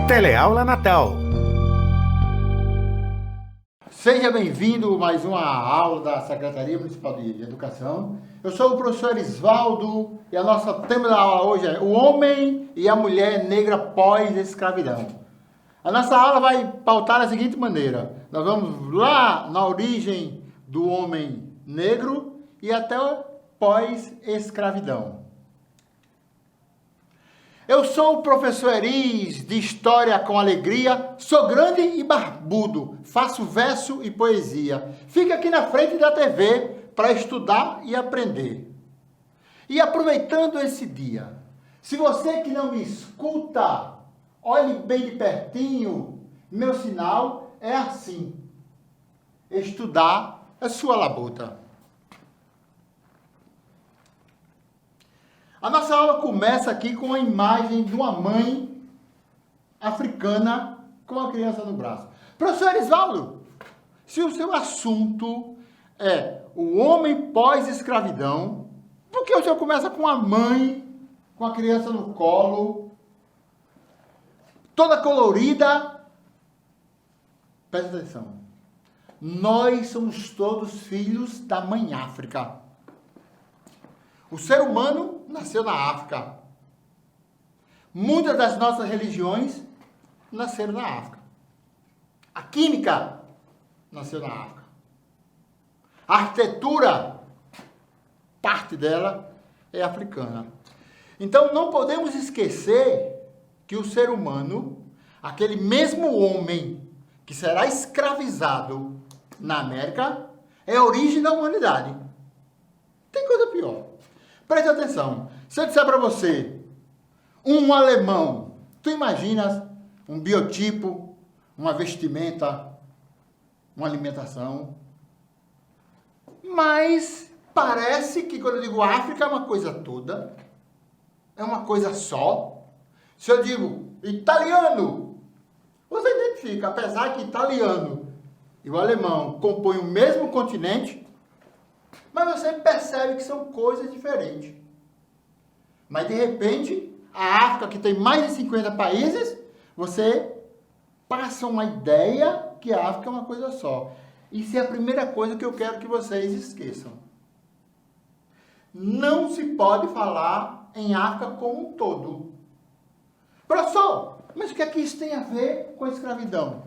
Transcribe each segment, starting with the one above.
Teleaula Natal. Seja bem-vindo a mais uma aula da Secretaria Municipal de Educação. Eu sou o professor Erisvaldo e a nossa tema da aula hoje é o homem e a mulher negra pós-escravidão. A nossa aula vai pautar da seguinte maneira: nós vamos lá na origem do homem negro e até pós-escravidão. Eu sou o professor Eris, de História com Alegria, sou grande e barbudo, faço verso e poesia. Fica aqui na frente da TV para estudar e aprender. E aproveitando esse dia, se você que não me escuta, olhe bem de pertinho, meu sinal é assim. Estudar é sua labuta. A nossa aula começa aqui com a imagem de uma mãe africana com a criança no braço. Professor Erisvaldo, se o seu assunto é o homem pós-escravidão, por que o senhor começa com a mãe, com a criança no colo, toda colorida? Presta atenção. Nós somos todos filhos da mãe África. O ser humano nasceu na África. Muitas das nossas religiões nasceram na África. A química nasceu na África. A arquitetura, parte dela é africana. Então não podemos esquecer que o ser humano, aquele mesmo homem que será escravizado na América, é a origem da humanidade. Tem coisa pior. Preste atenção. Se eu disser para você, um alemão, tu imaginas um biotipo, uma vestimenta, uma alimentação, mas parece que quando eu digo África é uma coisa toda, é uma coisa só. Se eu digo italiano, você identifica, apesar que italiano e o alemão compõem o mesmo continente, mas você percebe que são coisas diferentes. Mas, de repente, a África, que tem mais de 50 países, você passa uma ideia que a África é uma coisa só. Isso é a primeira coisa que eu quero que vocês esqueçam. Não se pode falar em África como um todo. Professor, mas o que é que isso tem a ver com a escravidão?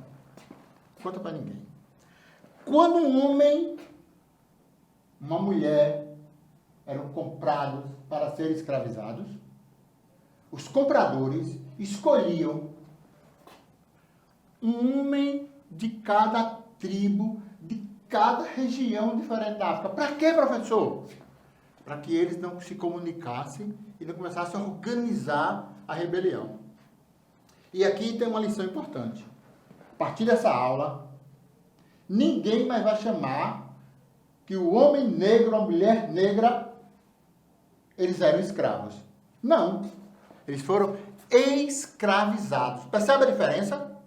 Conta para ninguém. Quando um homem, uma mulher eram comprados para serem escravizados, os compradores escolhiam um homem de cada tribo, de cada região diferente da África. Para quê, professor? Para que eles não se comunicassem e não começassem a organizar a rebelião. E aqui tem uma lição importante. A partir dessa aula, ninguém mais vai chamar que o homem negro, a mulher negra, eles eram escravos. Não. Eles foram escravizados. Percebe a diferença?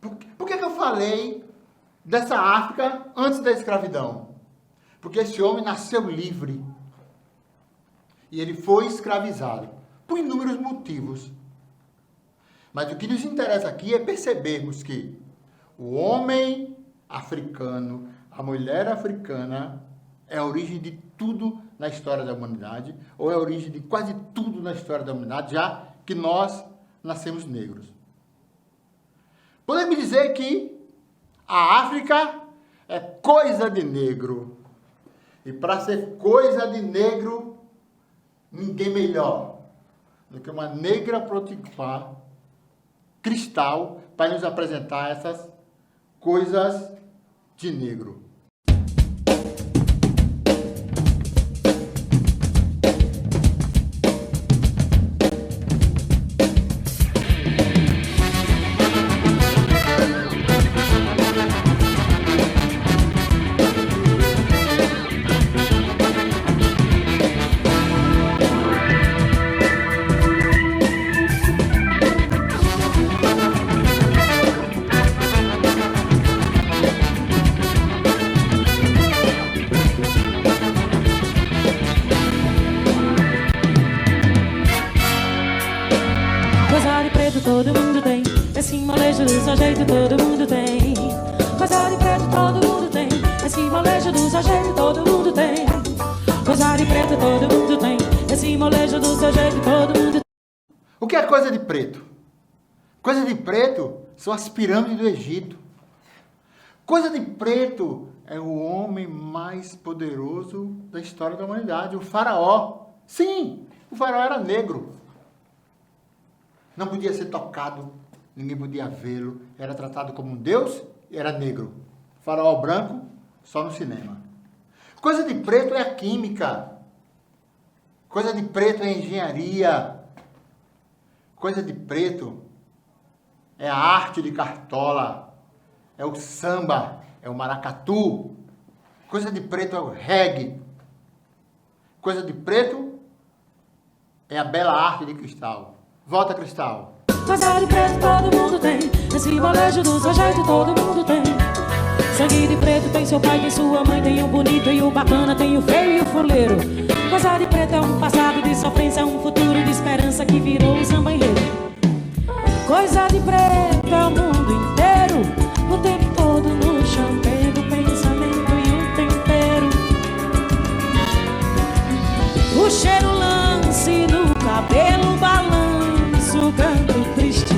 Por que eu falei dessa África antes da escravidão? Porque esse homem nasceu livre. E ele foi escravizado. Por inúmeros motivos. Mas o que nos interessa aqui é percebermos que o homem africano, a mulher africana é a origem de tudo na história da humanidade, ou é a origem de quase tudo na história da humanidade, já que nós nascemos negros. Podemos dizer que a África é coisa de negro. E para ser coisa de negro, ninguém melhor do que uma negra protipar cristal para nos apresentar essas coisas de negro. todo mundo tem. Esse molejo do seu jeito todo mundo tem. Coisa de preto todo mundo tem. Esse molejo do seu jeito todo mundo tem. Coisa de preto todo mundo tem. Esse molejo do seu jeito todo mundo tem. O que é coisa de preto? Coisa de preto são as pirâmides do Egito. Coisa de preto é o homem mais poderoso da história da humanidade, o faraó. Sim, o faraó era negro. Não podia ser tocado, ninguém podia vê-lo. Era tratado como um deus e era negro. Faraó branco, só no cinema. Coisa de preto é a química. Coisa de preto é a engenharia. Coisa de preto é a arte de cartola. É o samba, é o maracatu. Coisa de preto é o reggae. Coisa de preto é a bela arte de Cristal. Volta, Cristal. Coisa de preto todo mundo tem. Esse molejo do seu jeito todo mundo tem. Sangue de preto tem seu pai, tem sua mãe, tem o bonito e o bacana, tem o feio e o fuleiro. Coisa de preto é um passado de sofrência, um futuro de esperança que virou um samba enredo. Coisa de preto é o mundo inteiro, o tempo todo no chamego, o pensamento e o tempero. O cheiro lance no cabelo, balanço, canto triste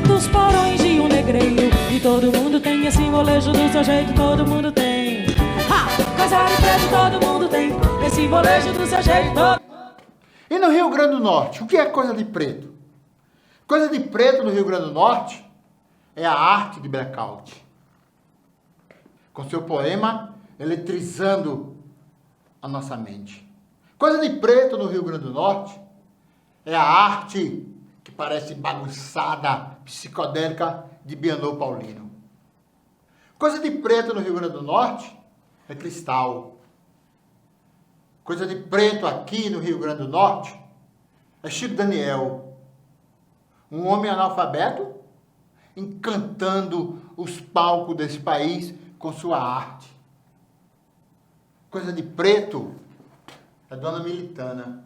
dos porões de um negreiro. E todo mundo tem esse molejo do seu jeito, todo mundo tem. Ha! Coisa de preto todo mundo tem, esse molejo do seu jeito todo. E no Rio Grande do Norte, o que é coisa de preto? Coisa de preto no Rio Grande do Norte é a arte de blackout. Com seu poema eletrizando a nossa mente. Coisa de preto no Rio Grande do Norte é a arte que parece bagunçada, psicodélica de Bianô Paulino. Coisa de preto no Rio Grande do Norte é Cristal. Coisa de preto aqui no Rio Grande do Norte é Chico Daniel. Um homem analfabeto encantando os palcos desse país com sua arte. Coisa de preto é Dona Militana.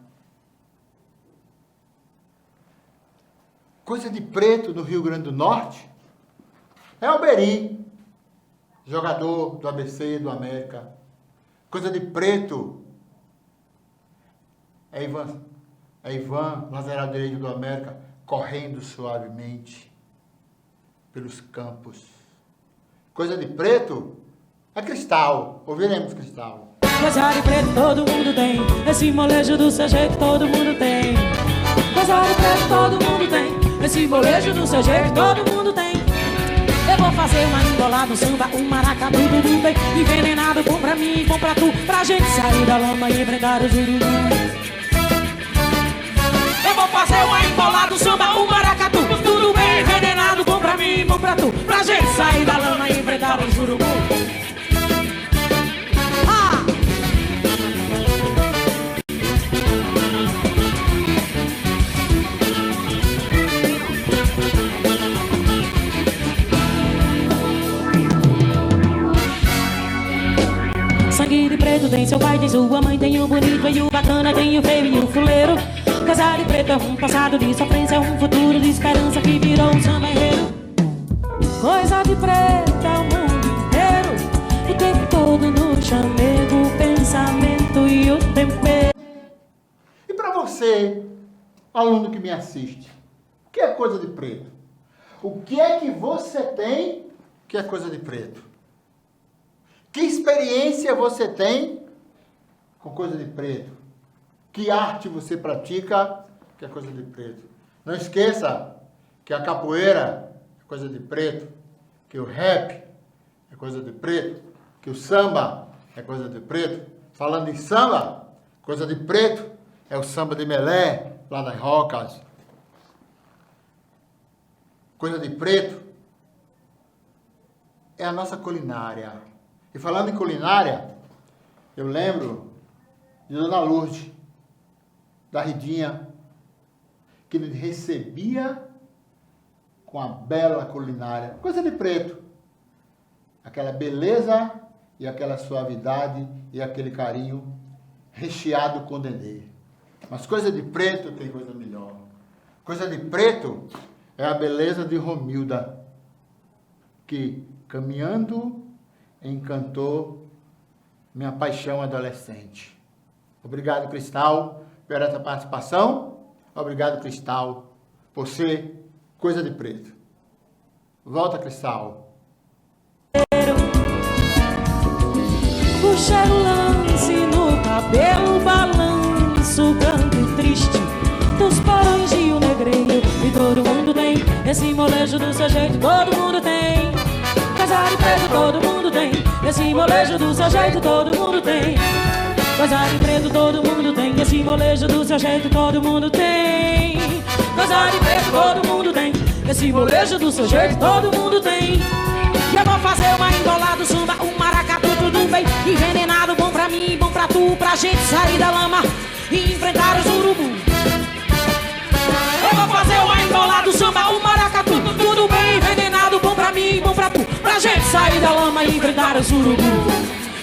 Coisa de preto no Rio Grande do Norte é Alberi, jogador do ABC, do América. Coisa de preto é Ivan, lateral direito do América, correndo suavemente pelos campos. Coisa de preto é Cristal. Ouviremos Cristal. Coisa de preto todo mundo tem, esse molejo do seu jeito todo mundo tem. Coisa de preto todo mundo tem, esse molejo do seu jeito todo mundo tem. Eu vou fazer uma embolada, um samba, um maracatu, tudo bem. Envenenado, bom pra mim, bom pra tu, pra gente sair da lama e enfrentar os urubus. Eu vou fazer uma embolada, um samba, um maracatu, tudo bem. Envenenado, bom pra mim, bom pra tu, pra gente sair da lama e enfrentar os urubus. Sangue de preto tem seu pai, tem sua mãe, tem o bonito e o bacana, tem o feio e o fuleiro. Coisa de preto é um passado de sofrência, é um futuro de esperança que virou um samba enredo. Coisa de preto é o mundo inteiro, o tempo todo no chamego, o pensamento e o tempero. E para você, aluno que me assiste, o que é coisa de preto? O que é que você tem que é coisa de preto? Que experiência você tem com coisa de preto? Que arte você pratica que é coisa de preto? Não esqueça que a capoeira é coisa de preto, que o rap é coisa de preto, que o samba é coisa de preto. Falando em samba, coisa de preto é o samba de Melé, lá das Rocas. Coisa de preto é a nossa culinária. E falando em culinária, eu lembro de Dona Lourdes, da Ridinha, que nos recebia com a bela culinária. Coisa de preto. Aquela beleza e aquela suavidade e aquele carinho recheado com dendê. Mas coisa de preto tem coisa melhor. Coisa de preto é a beleza de Romilda, que, caminhando, encantou minha paixão adolescente. Obrigado, Cristal, por essa participação. Obrigado, Cristal, por ser coisa de preto. Volta, Cristal. Puxa o lance no cabelo, balanço, canto triste dos porões de um negreiro. E todo mundo tem esse molejo do seu jeito, todo mundo tem. Casar de preto todo mundo tem, esse molejo do seu jeito todo mundo tem. Casar de preto todo mundo tem, esse molejo do seu jeito todo mundo tem. Casar de preto todo mundo tem, esse molejo do seu jeito todo mundo tem. E eu vou fazer uma embolada, samba, um maracatu, tudo bem envenenado, bom pra mim, bom pra tu, pra gente sair da lama e enfrentar os urubu. Eu vou fazer uma embolada, samba, um maracatu, tudo bem envenenado, bom pra mim, bom pra tu, pra gente sair da lama e enfrentar os urubu.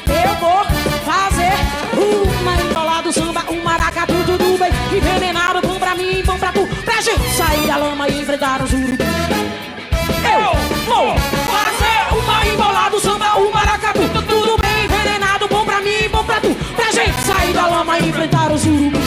Eu vou fazer uma embolada, samba, um maracatu, tudo bem envenenado, bom pra mim, bom pra tu, pra gente sair da lama e enfrentar os urubu. Eu vou fazer uma embolada, samba, um maracatu, tudo bem envenenado, bom pra mim, bom pra tu, pra gente sair da lama e enfrentar os urubu.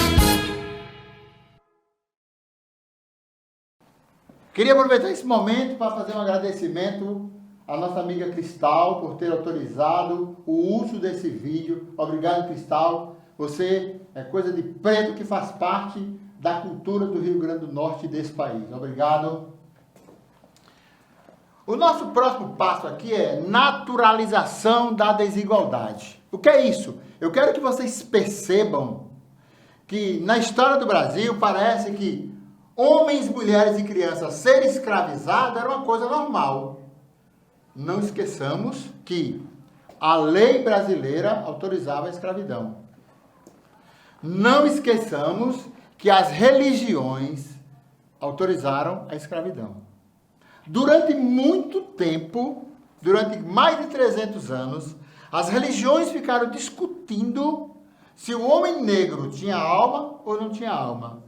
Queria aproveitar esse momento para fazer um agradecimento à nossa amiga Cristal por ter autorizado o uso desse vídeo. Obrigado, Cristal. Você é coisa de preto que faz parte da cultura do Rio Grande do Norte e desse país. Obrigado. O nosso próximo passo aqui é naturalização da desigualdade. O que é isso? Eu quero que vocês percebam que na história do Brasil parece que homens, mulheres e crianças serem escravizados era uma coisa normal. Não esqueçamos que a lei brasileira autorizava a escravidão. Não esqueçamos que as religiões autorizaram a escravidão. Durante muito tempo, durante mais de 300 anos, as religiões ficaram discutindo se o homem negro tinha alma ou não tinha alma.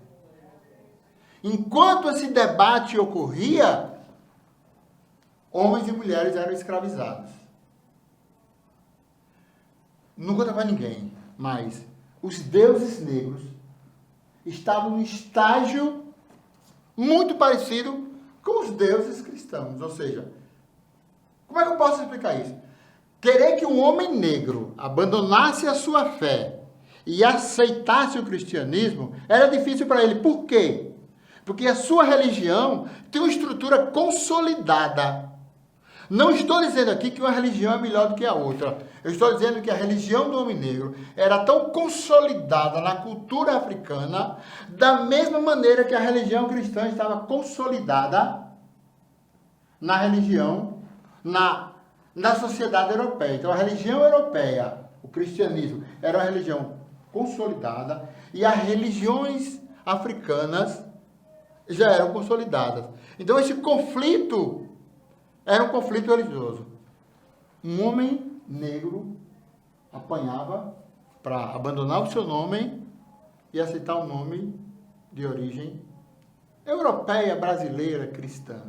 Enquanto esse debate ocorria, homens e mulheres eram escravizados. Não conta para ninguém, mas os deuses negros estavam num estágio muito parecido com os deuses cristãos. Ou seja, como é que eu posso explicar isso? Querer que um homem negro abandonasse a sua fé e aceitasse o cristianismo era difícil para ele. Por quê? Porque a sua religião tem uma estrutura consolidada. Não estou dizendo aqui que uma religião é melhor do que a outra. Eu estou dizendo que a religião do homem negro era tão consolidada na cultura africana, da mesma maneira que a religião cristã estava consolidada na religião, na sociedade europeia. Então, a religião europeia, o cristianismo, era uma religião consolidada e as religiões africanas já eram consolidadas. Então, esse conflito era um conflito religioso. Um homem negro apanhava para abandonar o seu nome e aceitar um nome de origem europeia, brasileira, cristã.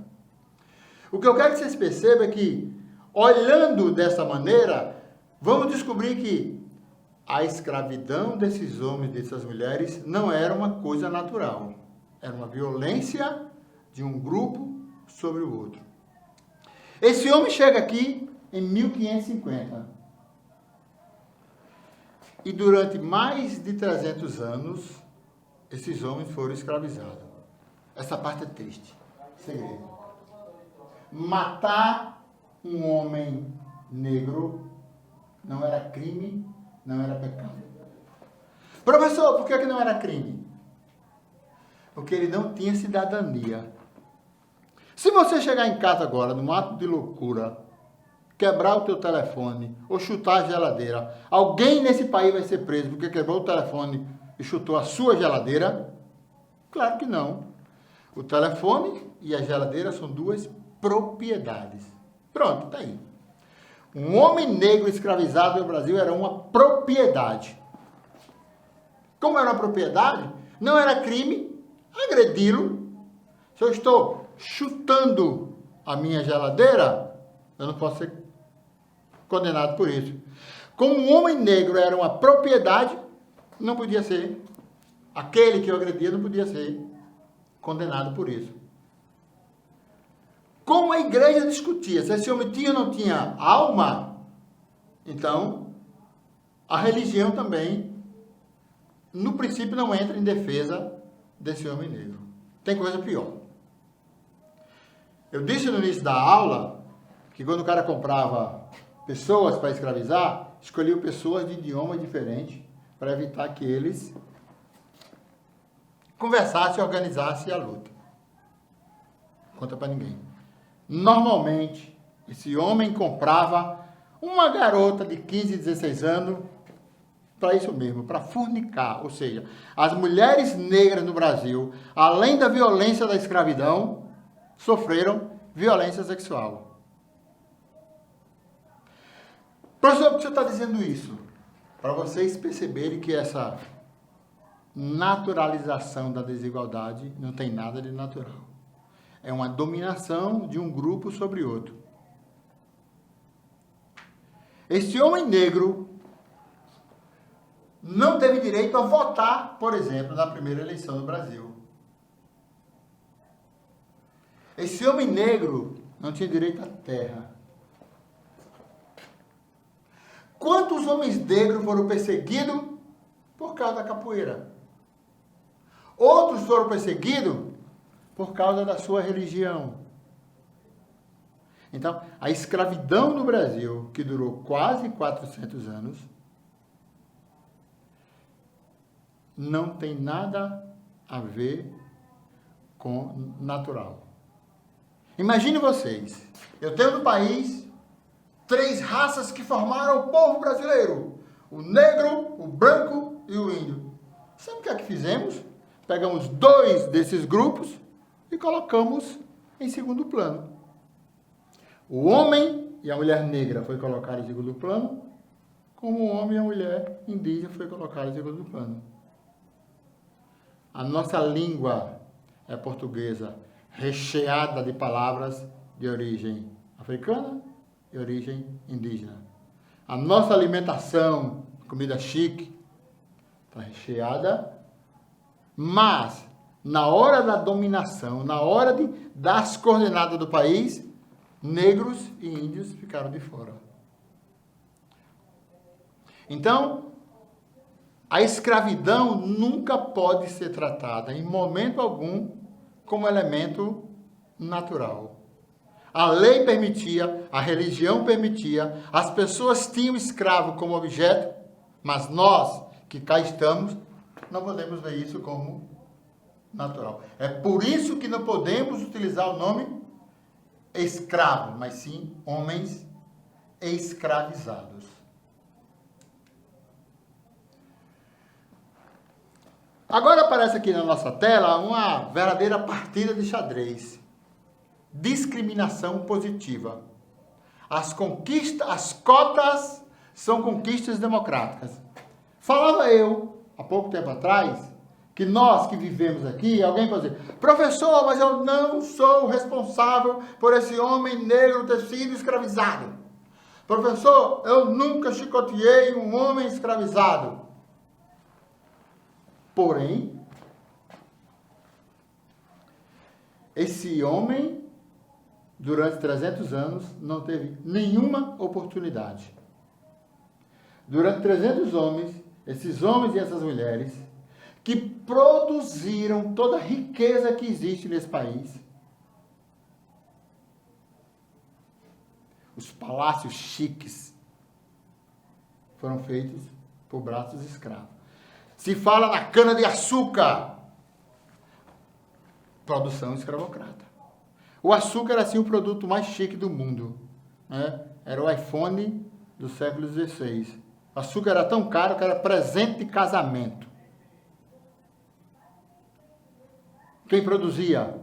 O que eu quero que vocês percebam é que, olhando dessa maneira, vamos descobrir que a escravidão desses homens e dessas mulheres não era uma coisa natural. Era uma violência de um grupo sobre o outro. Esse homem chega aqui em 1550. E durante mais de 300 anos, esses homens foram escravizados. Essa parte é triste. Segredo. Matar um homem negro não era crime, não era pecado. Professor, por que não era crime? Porque ele não tinha cidadania. Se você chegar em casa agora, num ato de loucura, quebrar o teu telefone ou chutar a geladeira, alguém nesse país vai ser preso porque quebrou o telefone e chutou a sua geladeira? Claro que não. O telefone e a geladeira são duas propriedades. Pronto, tá aí. Um homem negro escravizado no Brasil era uma propriedade. Como era uma propriedade, não era crime agredi-lo. Se eu estou chutando a minha geladeira, eu não posso ser condenado por isso. Como um homem negro era uma propriedade, não podia ser. Aquele que eu agredia não podia ser condenado por isso. Como a igreja discutia se esse homem tinha ou não tinha alma, então a religião também, no princípio, não entra em defesa desse homem negro. Tem coisa pior. Eu disse no início da aula que quando o cara comprava pessoas para escravizar, escolhia pessoas de idioma diferente para evitar que eles conversassem e organizassem a luta. Não conta para ninguém. Normalmente, esse homem comprava uma garota de 15, 16 anos para isso mesmo, para fornicar. Ou seja, as mulheres negras no Brasil, além da violência da escravidão, sofreram violência sexual. Professor, por que você está dizendo isso? Para vocês perceberem que essa naturalização da desigualdade não tem nada de natural. É uma dominação de um grupo sobre outro. Esse homem negro não teve direito a votar, por exemplo, na primeira eleição no Brasil. Esse homem negro não tinha direito à terra. Quantos homens negros foram perseguidos por causa da capoeira? Outros foram perseguidos por causa da sua religião. Então, a escravidão no Brasil, que durou quase 400 anos, não tem nada a ver com natural. Imagine vocês, eu tenho no país 3 raças que formaram o povo brasileiro: o negro, o branco e o índio. Sabe o que é que fizemos? Pegamos 2 desses grupos e colocamos em segundo plano. O homem e a mulher negra foi colocado em segundo plano, como o homem e a mulher indígena foi colocado em segundo plano. A nossa língua é portuguesa, recheada de palavras de origem africana e origem indígena. A nossa alimentação, comida chique, está recheada, mas na hora da dominação, na hora de dar as coordenadas do país, negros e índios ficaram de fora. Então, a escravidão nunca pode ser tratada, em momento algum, como elemento natural. A lei permitia, a religião permitia, as pessoas tinham o escravo como objeto, mas nós, que cá estamos, não podemos ver isso como natural. É por isso que não podemos utilizar o nome escravo, mas sim homens escravizados. Agora aparece aqui na nossa tela uma verdadeira partida de xadrez. Discriminação positiva. As cotas são conquistas democráticas. Falava eu, há pouco tempo atrás, que nós que vivemos aqui, alguém pode dizer: professor, mas eu não sou responsável por esse homem negro ter sido escravizado. Professor, eu nunca chicoteei um homem escravizado. Porém, esse homem, durante 300 anos, não teve nenhuma oportunidade. Durante 300 homens, esses homens e essas mulheres, que produziram toda a riqueza que existe nesse país, os palácios chiques, foram feitos por braços escravos. Se fala na cana-de-açúcar, produção escravocrata. O açúcar era assim o produto mais chique do mundo, né? Era o iPhone do século XVI. O açúcar era tão caro que era presente de casamento. Quem produzia?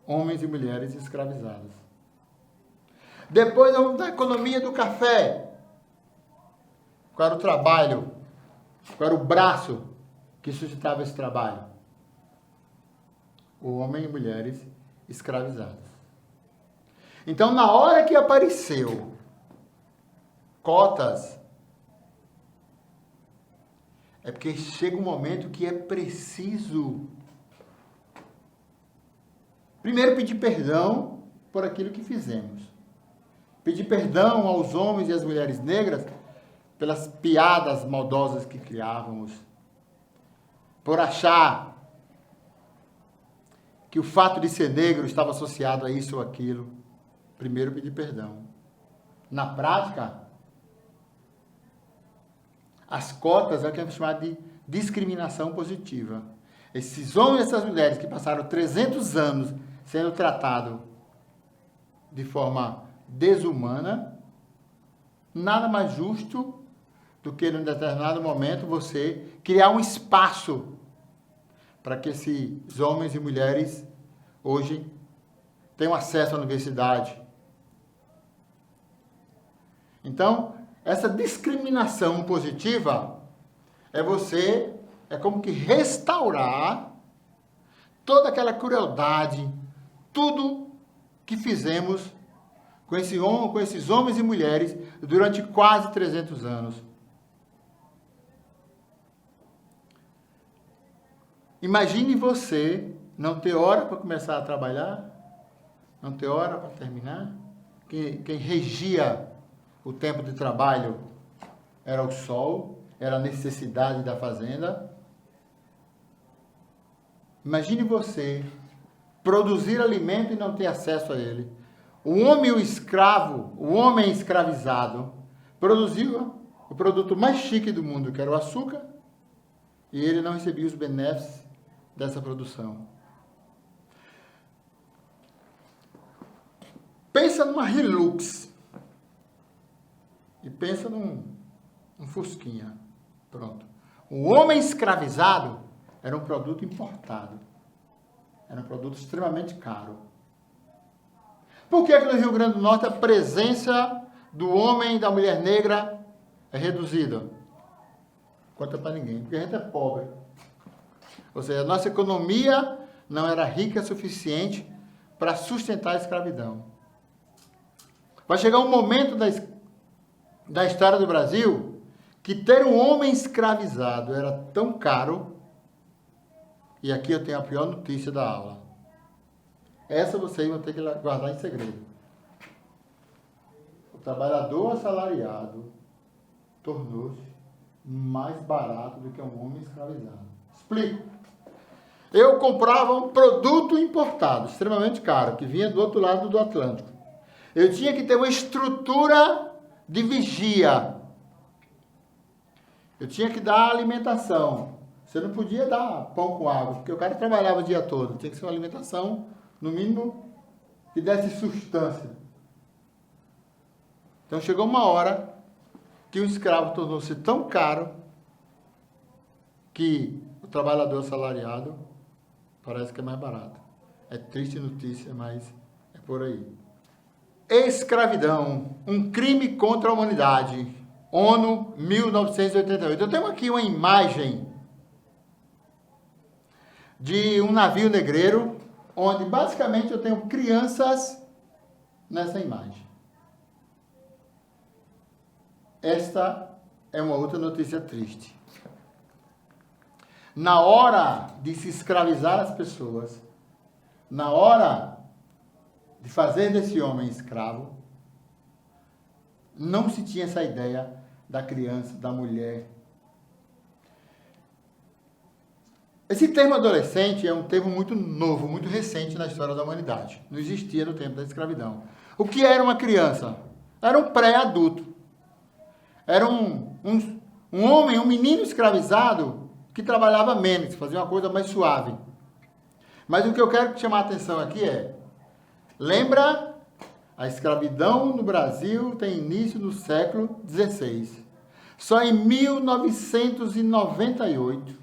Homens e mulheres escravizados. Depois da economia do café. Qual era o trabalho? Qual era o braço que suscitava esse trabalho? homens e mulheres escravizados. Então, na hora que apareceu cotas, é porque chega um momento que é preciso, primeiro, pedir perdão por aquilo que fizemos. Pedir perdão aos homens e às mulheres negras pelas piadas maldosas que criávamos, por achar que o fato de ser negro estava associado a isso ou aquilo. Primeiro, pedir perdão. Na prática, as cotas é o que é chamado de discriminação positiva. Esses homens e essas mulheres que passaram 300 anos sendo tratados de forma desumana, nada mais justo do que, num determinado momento, você criar um espaço para que esses homens e mulheres hoje tenham acesso à universidade. Então, essa discriminação positiva é como que restaurar toda aquela crueldade, tudo que fizemos com esses homens e mulheres durante quase 300 anos. Imagine você não ter hora para começar a trabalhar, não ter hora para terminar. Quem regia o tempo de trabalho era o sol, era a necessidade da fazenda. Imagine você produzir alimento e não ter acesso a ele. O homem e o escravo, o homem escravizado, produziu o produto mais chique do mundo, que era o açúcar, e ele não recebia os benefícios dessa produção. Pensa numa Hilux e pensa num Fusquinha. Pronto. O homem escravizado era um produto importado. Era um produto extremamente caro. Por que no Rio Grande do Norte a presença do homem e da mulher negra é reduzida? Conta para ninguém, porque a gente é pobre. Ou seja, a nossa economia não era rica o suficiente para sustentar a escravidão. Vai chegar um momento da história do Brasil que ter um homem escravizado era tão caro, e aqui eu tenho a pior notícia da aula. Essa vocês vão ter que guardar em segredo. O trabalhador assalariado tornou-se mais barato do que um homem escravizado. Explico. Eu comprava um produto importado, extremamente caro, que vinha do outro lado do Atlântico. Eu tinha que ter uma estrutura de vigia. Eu tinha que dar alimentação. Você não podia dar pão com água, porque o cara trabalhava o dia todo. Tinha que ser uma alimentação, no mínimo, que desse substância. Então chegou uma hora que o escravo tornou-se tão caro que o trabalhador assalariado parece que é mais barato. É triste notícia, mas é por aí. Escravidão, um crime contra a humanidade. ONU, 1988. Eu tenho aqui uma imagem de um navio negreiro, onde basicamente eu tenho crianças nessa imagem. Esta é uma outra notícia triste. Na hora de se escravizar as pessoas, na hora de fazer desse homem escravo, não se tinha essa ideia da criança, da mulher. Esse termo adolescente é um termo muito novo, muito recente na história da humanidade. Não existia no tempo da escravidão. O que era uma criança? Era um pré-adulto. Era um homem, um menino escravizado que trabalhava menos, fazia uma coisa mais suave. Mas o que eu quero chamar a atenção aqui é, lembra, a escravidão no Brasil tem início no século XVI. Só em 1998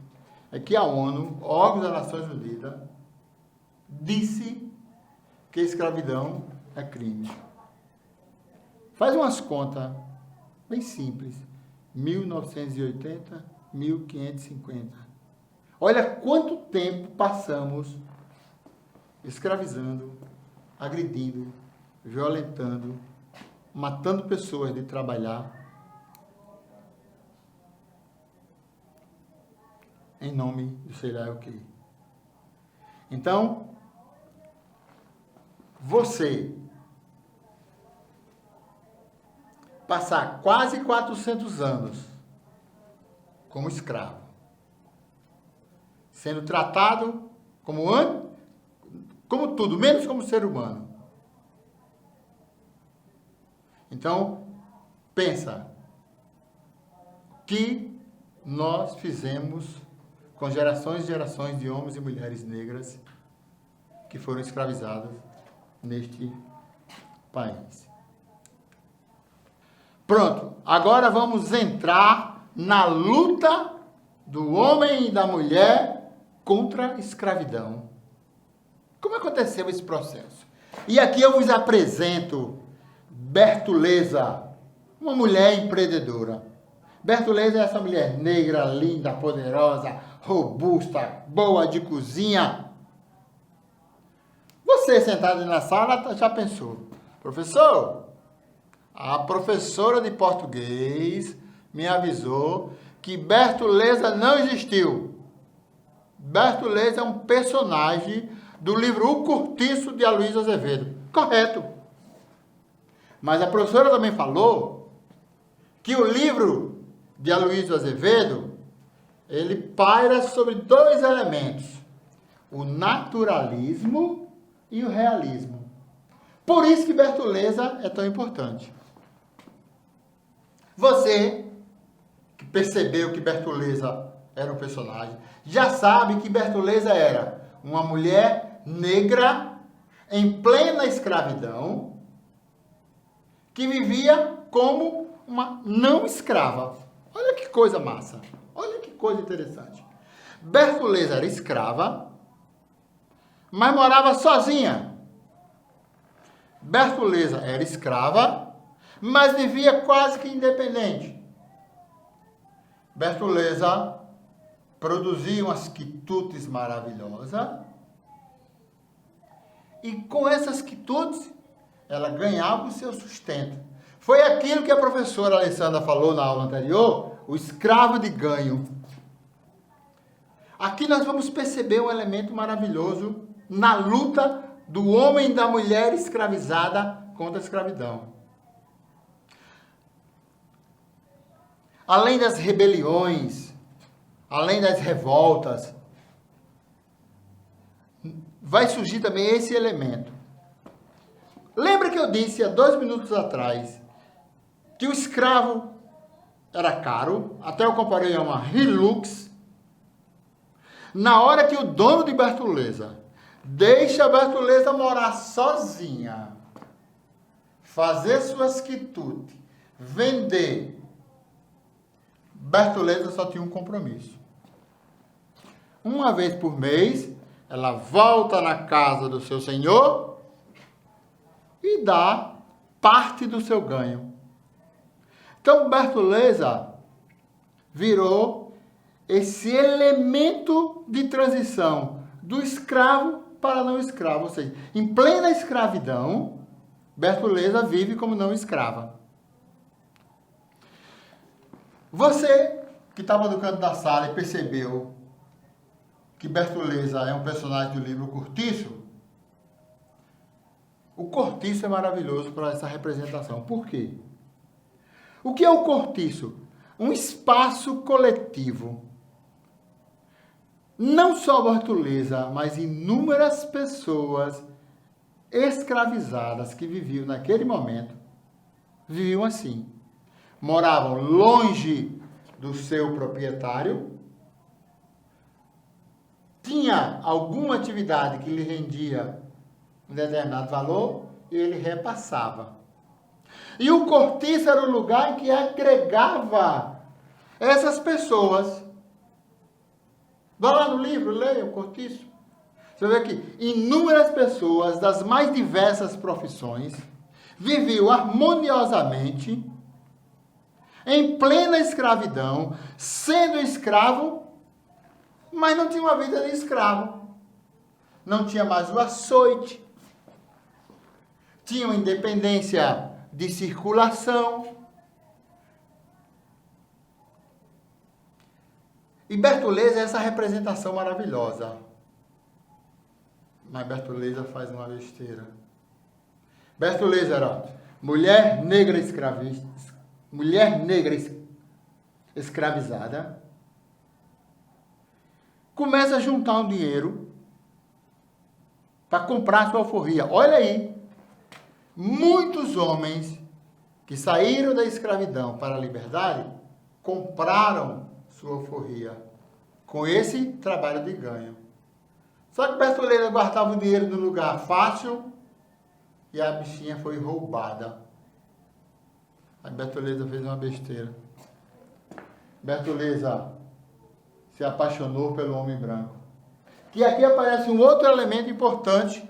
é que a ONU, órgão das Nações Unidas, disse que a escravidão é crime. Faz umas contas bem simples. 1980, 1550. Olha quanto tempo passamos escravizando, agredindo, violentando, matando pessoas de trabalhar, em nome do sei lá o quê. Então, você passar quase 400 anos como escravo, sendo tratado como tudo, menos como ser humano. Então, pensa, o que nós fizemos com gerações e gerações de homens e mulheres negras que foram escravizadas neste país. Pronto, agora vamos entrar na luta do homem e da mulher contra a escravidão. Como aconteceu esse processo? E aqui eu vos apresento Bertoleza, uma mulher empreendedora. Bertoleza é essa mulher negra, linda, poderosa, robusta, boa de cozinha. Você sentado na sala já pensou, professor, a professora de português me avisou que Bertoleza não existiu. Bertoleza é um personagem do livro O Cortiço de Aloysio Azevedo. Correto. Mas a professora também falou que o livro de Aloysio Azevedo, ele paira sobre dois elementos, o naturalismo e o realismo. Por isso que Bertoleza é tão importante. Você, que percebeu que Bertoleza era um personagem, já sabe que Bertoleza era uma mulher negra em plena escravidão, que vivia como uma não escrava. Olha que coisa massa. Olha que coisa interessante. Bertoleza era escrava, mas morava sozinha. Bertoleza era escrava, mas vivia quase que independente. Bertoleza produzia umas quitutes maravilhosas e com essas quitutes ela ganhava o seu sustento. Foi aquilo que a professora Alessandra falou na aula anterior, o escravo de ganho. Aqui nós vamos perceber um elemento maravilhoso na luta do homem e da mulher escravizada contra a escravidão. Além das rebeliões, além das revoltas, vai surgir também esse elemento. Lembra que eu disse há 2 minutos atrás que o escravo era caro, até eu comparei a uma Hilux. Na hora que o dono de Bertoleza deixa a Bertoleza morar sozinha, fazer suas quitutes, vender, Bertoleza só tinha um compromisso. Uma vez por mês, ela volta na casa do seu senhor e dá parte do seu ganho. Então, Bertoleza virou esse elemento de transição do escravo para não escravo. Ou seja, em plena escravidão, Bertoleza vive como não escrava. Você que estava no canto da sala e percebeu que Bertoleza é um personagem do livro Cortiço, o cortiço é maravilhoso para essa representação. Por quê? O que é o cortiço? Um espaço coletivo. Não só Bertoleza, mas inúmeras pessoas escravizadas que viviam naquele momento, viviam assim. Moravam longe do seu proprietário, tinha alguma atividade que lhe rendia um determinado valor e ele repassava. E o cortiço era o lugar em que agregava essas pessoas. Vá lá no livro, leia o cortiço. Você vê que inúmeras pessoas das mais diversas profissões viviam harmoniosamente em plena escravidão, sendo escravo, mas não tinha uma vida de escravo. não tinha mais o açoite, tinham independência de circulação. E Bertoleza é essa representação maravilhosa. Mas Bertoleza faz uma besteira. Bertoleza era mulher negra escravizada. Começa a juntar um dinheiro para comprar sua alforria. Olha aí, muitos homens que saíram da escravidão para a liberdade compraram sua alforria com esse trabalho de ganho. Só que Bertoleza guardava o dinheiro no lugar fácil e a bichinha foi roubada. A Bertoleza fez uma besteira. Bertoleza se apaixonou pelo homem branco. Que aqui aparece um outro elemento importante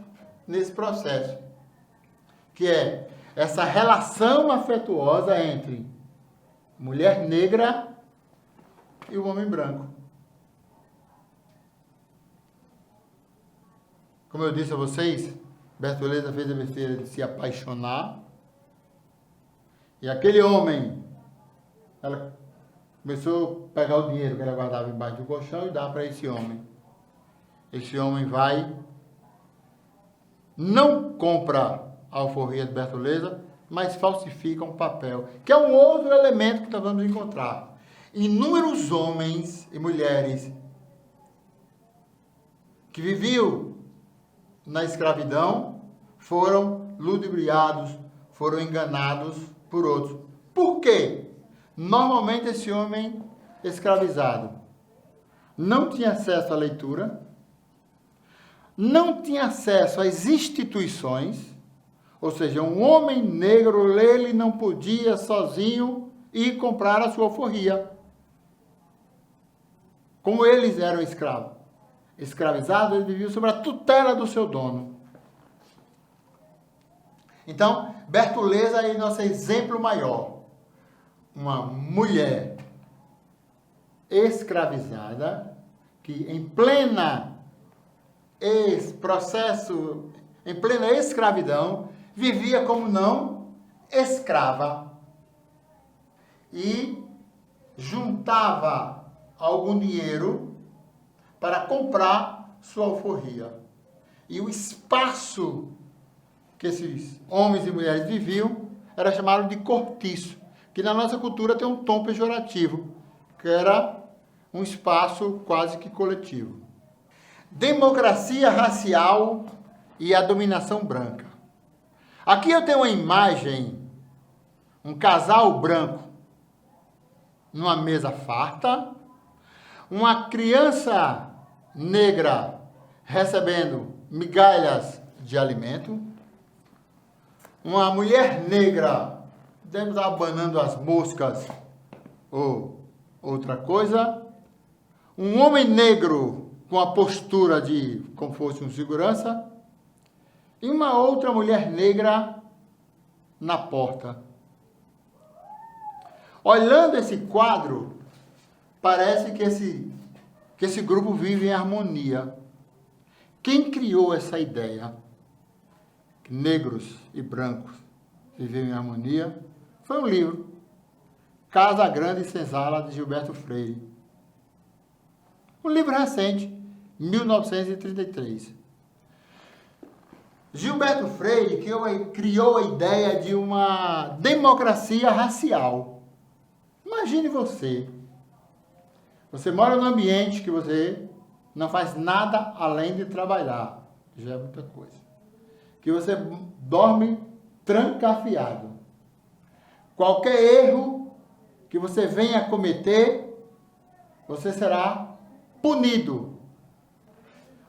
nesse processo, que é essa relação afetuosa entre mulher negra e o homem branco. Como eu disse a vocês, Bertoleza fez a besteira de se apaixonar. E aquele homem, ela começou a pegar o dinheiro que ela guardava embaixo do colchão e dar para esse homem. Esse homem vai, não compra a alforria de Bertoleza, mas falsifica um papel, que é um outro elemento que nós vamos encontrar. Inúmeros homens e mulheres que viviam na escravidão foram ludibriados, foram enganados por outros. Por quê? Normalmente esse homem escravizado não tinha acesso à leitura, não tinha acesso às instituições, ou seja, um homem negro, ele não podia sozinho ir comprar a sua alforria. Como eles eram escravizados, eles viviam sob a tutela do seu dono. Então, Bertoleza é nosso exemplo maior. Uma mulher escravizada que em plena escravidão, vivia como não escrava e juntava algum dinheiro para comprar sua alforria. E o espaço que esses homens e mulheres viviam era chamado de cortiço, que na nossa cultura tem um tom pejorativo, que era um espaço quase que coletivo. Democracia racial e a dominação branca. Aqui eu tenho uma imagem, um casal branco numa mesa farta, uma criança negra recebendo migalhas de alimento, uma mulher negra deve estar abanando as moscas ou outra coisa, um homem negro com a postura de como fosse um segurança e uma outra mulher negra na porta. Olhando esse quadro, parece que esse grupo vive em harmonia. Quem criou essa ideia? Que negros e brancos viviam em harmonia? Foi um livro, Casa Grande e Senzala, de Gilberto Freire. Um livro recente, 1933. Gilberto Freire criou a ideia de uma democracia racial. Imagine você. Você mora num ambiente que você não faz nada além de trabalhar. Já é muita coisa. Que você dorme trancafiado. Qualquer erro que você venha cometer, você será punido.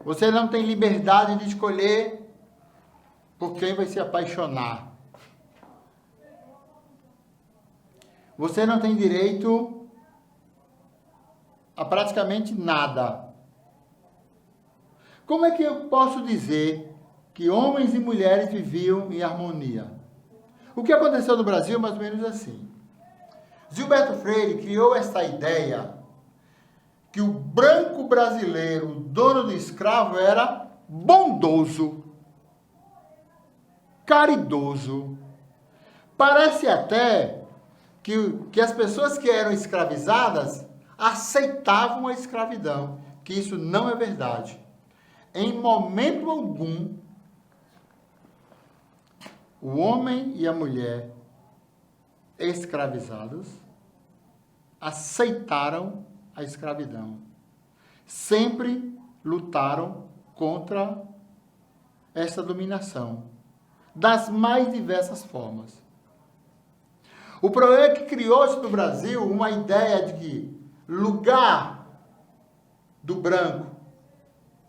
Você não tem liberdade de escolher por quem vai se apaixonar. Você não tem direito a praticamente nada. Como é que eu posso dizer que homens e mulheres viviam em harmonia? O que aconteceu no Brasil é mais ou menos assim. Gilberto Freire criou essa ideia que o branco brasileiro, dono do escravo, era bondoso, caridoso. Parece até que as pessoas que eram escravizadas aceitavam a escravidão, que isso não é verdade. Em momento algum, o homem e a mulher escravizados aceitaram a escravidão. Sempre lutaram contra essa dominação, das mais diversas formas. O problema é que criou-se no Brasil uma ideia de que lugar do branco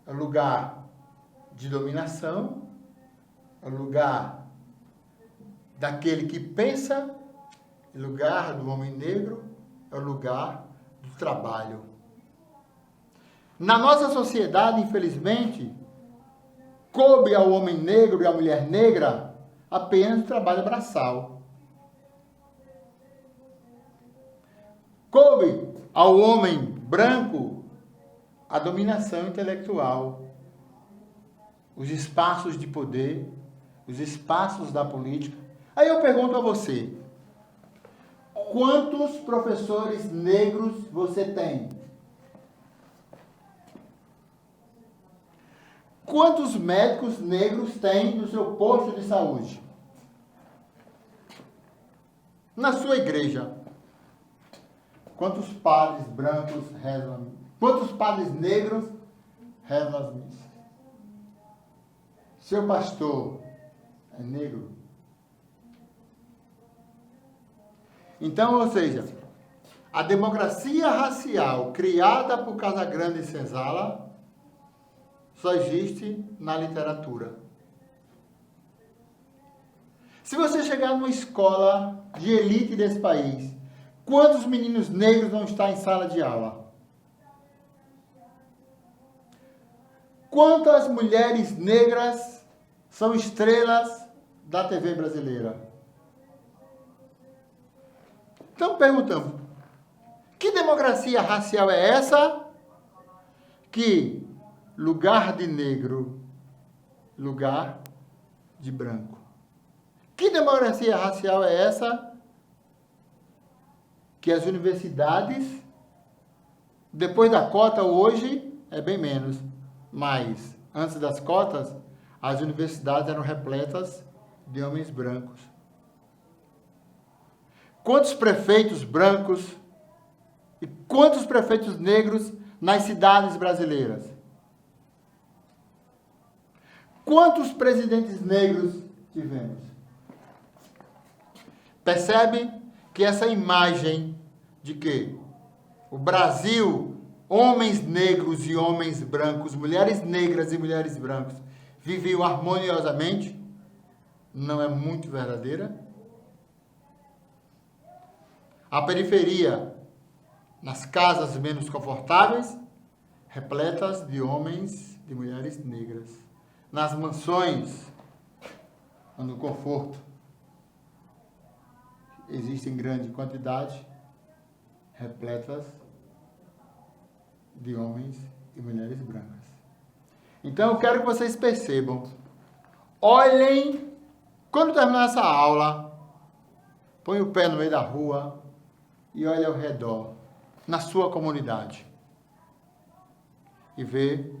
é lugar de dominação, é lugar daquele que pensa, é lugar do homem negro, é o lugar do trabalho. Na nossa sociedade, infelizmente, coube ao homem negro e à mulher negra apenas o trabalho braçal. Coube ao homem branco a dominação intelectual, os espaços de poder, os espaços da política. Aí eu pergunto a você, quantos professores negros você tem? Quantos médicos negros tem no seu posto de saúde? Na sua igreja? Quantos padres brancos rezam? Quantos padres negros rezam as missas? Seu pastor é negro? Então, ou seja, a democracia racial criada por Casagrande e Senzala só existe na literatura. Se você chegar numa escola de elite desse país, quantos meninos negros vão estar em sala de aula? Quantas mulheres negras são estrelas da TV brasileira? Então perguntamos, que democracia racial é essa que lugar de negro, lugar de branco? Que democracia racial é essa que as universidades, depois da cota hoje, é bem menos, mas antes das cotas, as universidades eram repletas de homens brancos? Quantos prefeitos brancos e quantos prefeitos negros nas cidades brasileiras? Quantos presidentes negros tivemos? Percebe que essa imagem de que o Brasil, homens negros e homens brancos, mulheres negras e mulheres brancas, viviam harmoniosamente, não é muito verdadeira? A periferia, nas casas menos confortáveis, repletas de homens e mulheres negras. Nas mansões, no conforto, existe em grande quantidade, repletas de homens e mulheres brancas. Então eu quero que vocês percebam, olhem, quando terminar essa aula, põe o pé no meio da rua e olhe ao redor, na sua comunidade, e vê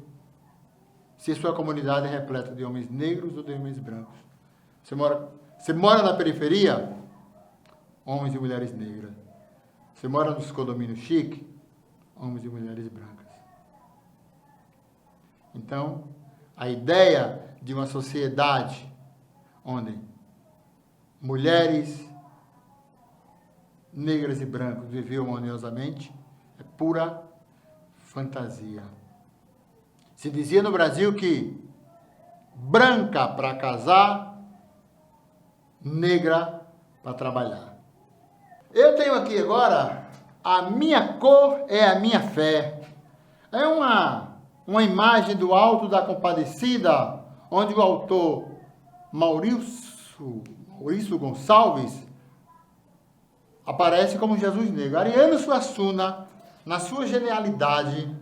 se a sua comunidade é repleta de homens negros ou de homens brancos. Você mora na periferia? Homens e mulheres negras. Você mora nos condomínios chiques? Homens e mulheres brancas. Então, a ideia de uma sociedade onde mulheres negras e brancos viviam harmoniosamente é pura fantasia. Se dizia no Brasil que branca para casar, negra para trabalhar. Eu tenho aqui agora, a minha cor é a minha fé. É uma imagem do Alto da Compadecida, onde o autor Maurício Gonçalves aparece como Jesus negro. Ariano Suassuna, na sua genialidade,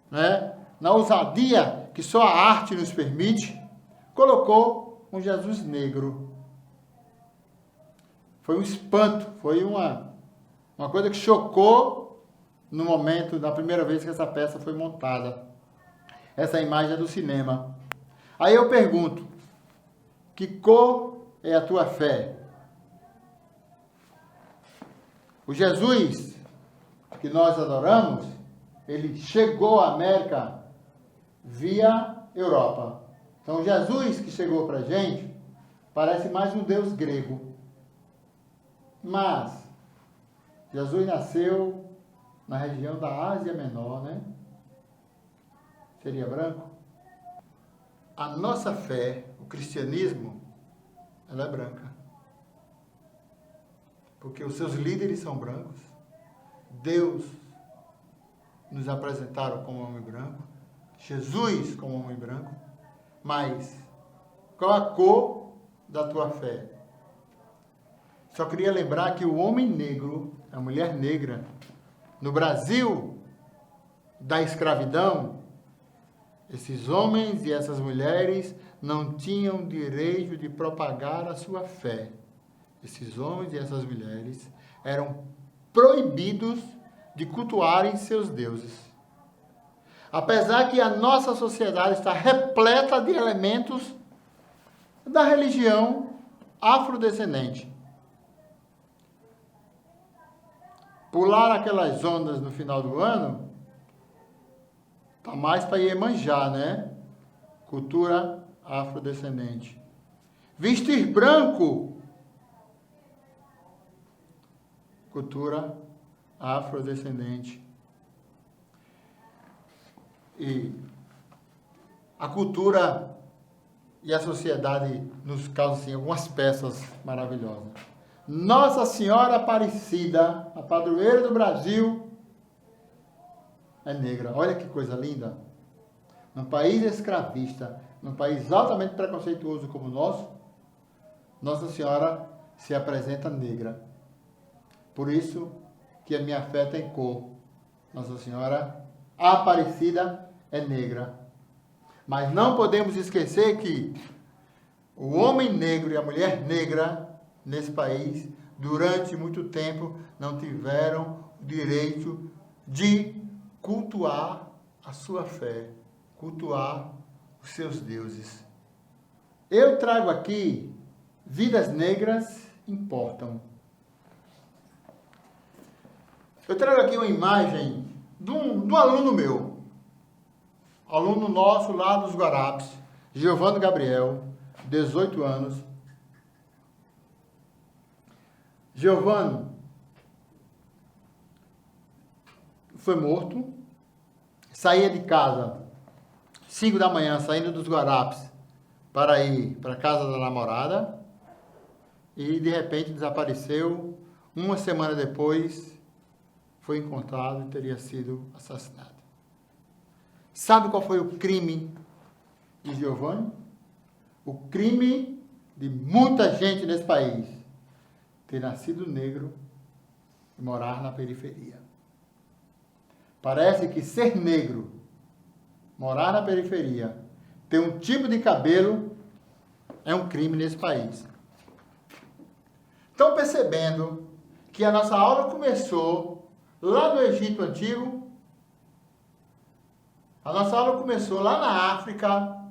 né, na ousadia que só a arte nos permite, colocou um Jesus negro. Foi um espanto, foi uma coisa que chocou no momento, na primeira vez que essa peça foi montada. Essa imagem é do cinema. Aí eu pergunto, que cor é a tua fé? O Jesus que nós adoramos, ele chegou à América via Europa. Então, Jesus que chegou para a gente parece mais um Deus grego. Mas, Jesus nasceu na região da Ásia Menor, né? Seria branco? A nossa fé, o cristianismo, ela é branca. Porque os seus líderes são brancos. Deus nos apresentaram como homem branco. Jesus como homem branco. Mas, qual a cor da tua fé? Só queria lembrar que o homem negro, a mulher negra, no Brasil da escravidão, esses homens e essas mulheres não tinham direito de propagar a sua fé. Esses homens e essas mulheres eram proibidos de cultuarem seus deuses. Apesar que a nossa sociedade está repleta de elementos da religião afrodescendente. Pular aquelas ondas no final do ano, tá mais para Iemanjá, né? Cultura afrodescendente. Vestir branco, cultura afrodescendente. E a cultura e a sociedade nos causam assim, algumas peças maravilhosas. Nossa Senhora Aparecida, a padroeira do Brasil, é negra. Olha que coisa linda. Num país escravista, num país altamente preconceituoso como o nosso, Nossa Senhora se apresenta negra. Por isso que a minha fé tem cor. Nossa Senhora Aparecida é negra. Mas não podemos esquecer que o homem negro e a mulher negra nesse país, durante muito tempo, não tiveram o direito de cultuar a sua fé, cultuar os seus deuses. Eu trago aqui Vidas Negras Importam. Eu trago aqui uma imagem de um aluno meu, aluno nosso lá dos Guarapes, Giovanni Gabriel, 18 anos. Giovanni foi morto, saía de casa 5 da manhã, saindo dos Guarapes para ir para a casa da namorada e de repente desapareceu. Uma semana depois foi encontrado e teria sido assassinado. Sabe qual foi o crime de Giovanni? O crime de muita gente nesse país: ter nascido negro e morar na periferia. Parece que ser negro, morar na periferia, ter um tipo de cabelo, é um crime nesse país. Estão percebendo que a nossa aula começou lá no Egito Antigo? A nossa aula começou lá na África,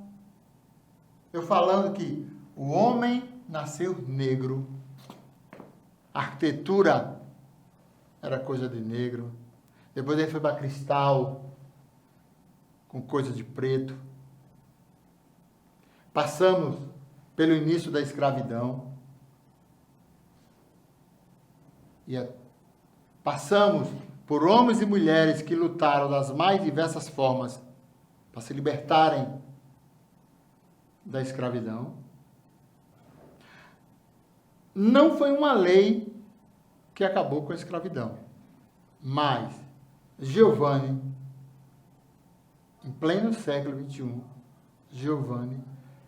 eu falando que o homem nasceu negro. A arquitetura era coisa de negro. Depois ele foi para cristal, com coisa de preto. Passamos pelo início da escravidão. Passamos por homens e mulheres que lutaram das mais diversas formas para se libertarem da escravidão. Não foi uma lei que acabou com a escravidão, mas Giovanni, em pleno século XXI, Giovanni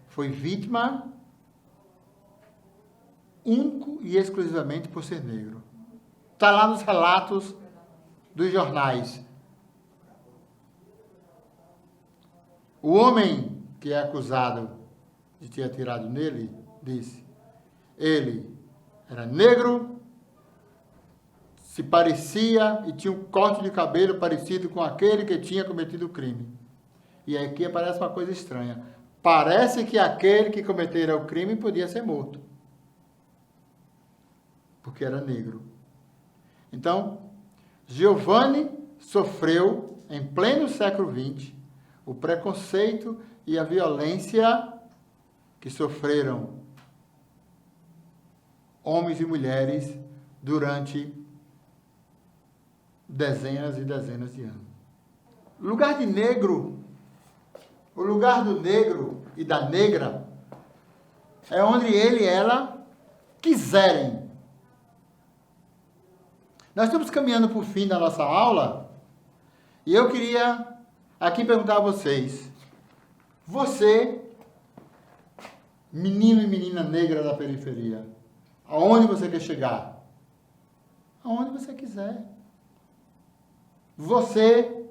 foi vítima único e exclusivamente por ser negro. Está lá nos relatos dos jornais. O homem que é acusado de ter atirado nele, disse, ele era negro, se parecia e tinha um corte de cabelo parecido com aquele que tinha cometido o crime. E aqui aparece uma coisa estranha. Parece que aquele que cometera o crime podia ser morto, porque era negro. Então, Giovanni sofreu, em pleno século XX, o preconceito e a violência que sofreram homens e mulheres durante dezenas e dezenas de anos. Lugar de negro, o lugar do negro e da negra é onde ele e ela quiserem. Nós estamos caminhando para o fim da nossa aula e eu queria aqui perguntar a vocês, você, menino e menina negra da periferia, aonde você quer chegar? Aonde você quiser. Você,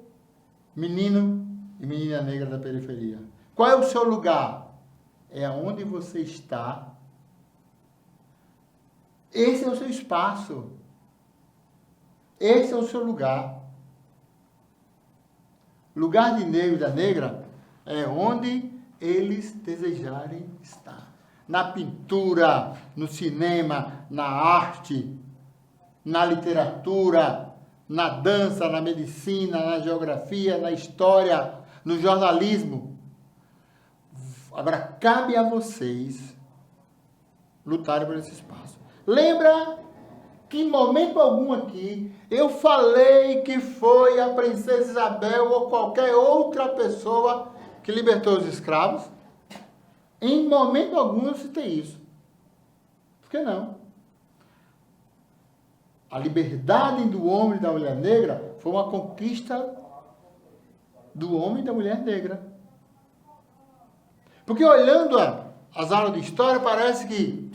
menino e menina negra da periferia, qual é o seu lugar? É aonde você está. Esse é o seu espaço. Esse é o seu lugar. Lugar de negro e da negra é onde eles desejarem estar. Na pintura, no cinema, na arte, na literatura, na dança, na medicina, na geografia, na história, no jornalismo. Agora, cabe a vocês lutarem por esse espaço. Lembra que em momento algum aqui eu falei que foi a princesa Isabel ou qualquer outra pessoa que libertou os escravos? Em momento algum eu citei isso. Por que não? A liberdade do homem e da mulher negra foi uma conquista do homem e da mulher negra. Porque olhando as aulas de história, parece que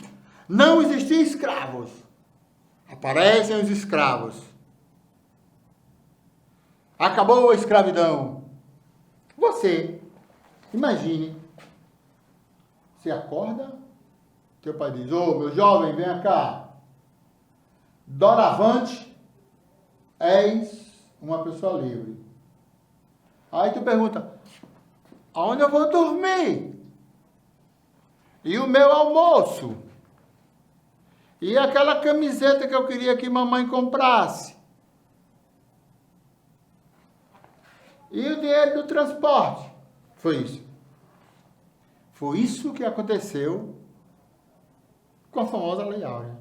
não existiam escravos. Aparecem os escravos. Acabou a escravidão. Você, imagine, você acorda, teu pai diz, ô, meu jovem, venha cá. Doravante, és uma pessoa livre. Aí tu pergunta, aonde eu vou dormir? E o meu almoço? E aquela camiseta que eu queria que mamãe comprasse? E o dinheiro do transporte? Foi isso. Foi isso que aconteceu com a famosa Lei Áurea.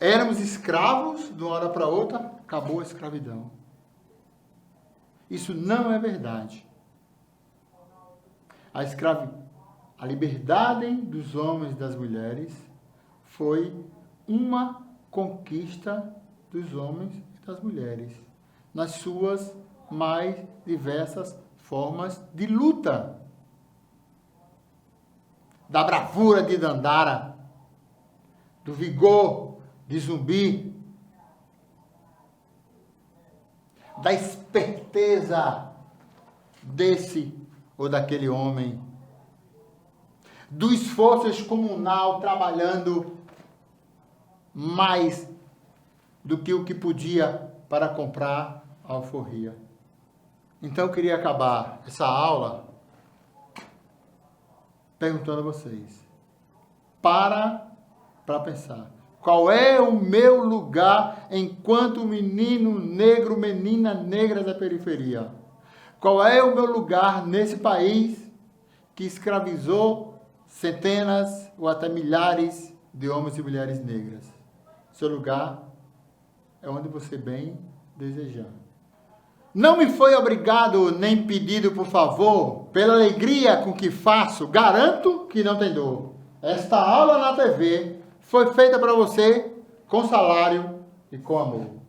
Éramos escravos, de uma hora para outra, acabou a escravidão. Isso não é verdade. A liberdade dos homens e das mulheres foi uma conquista dos homens e das mulheres, nas suas mais diversas formas de luta. Da bravura de Dandara, do vigor de Zumbi, da esperteza desse ou daquele homem, do esforço excomunal trabalhando mais do que o que podia para comprar a alforria. Então eu queria acabar essa aula perguntando a vocês, para pensar, qual é o meu lugar enquanto menino negro, menina negra da periferia? Qual é o meu lugar nesse país que escravizou centenas ou até milhares de homens e mulheres negras? Seu lugar é onde você bem desejar. Não me foi obrigado nem pedido por favor, pela alegria com que faço, garanto que não tem dor. Esta aula na TV foi feita para você com salário e com amor.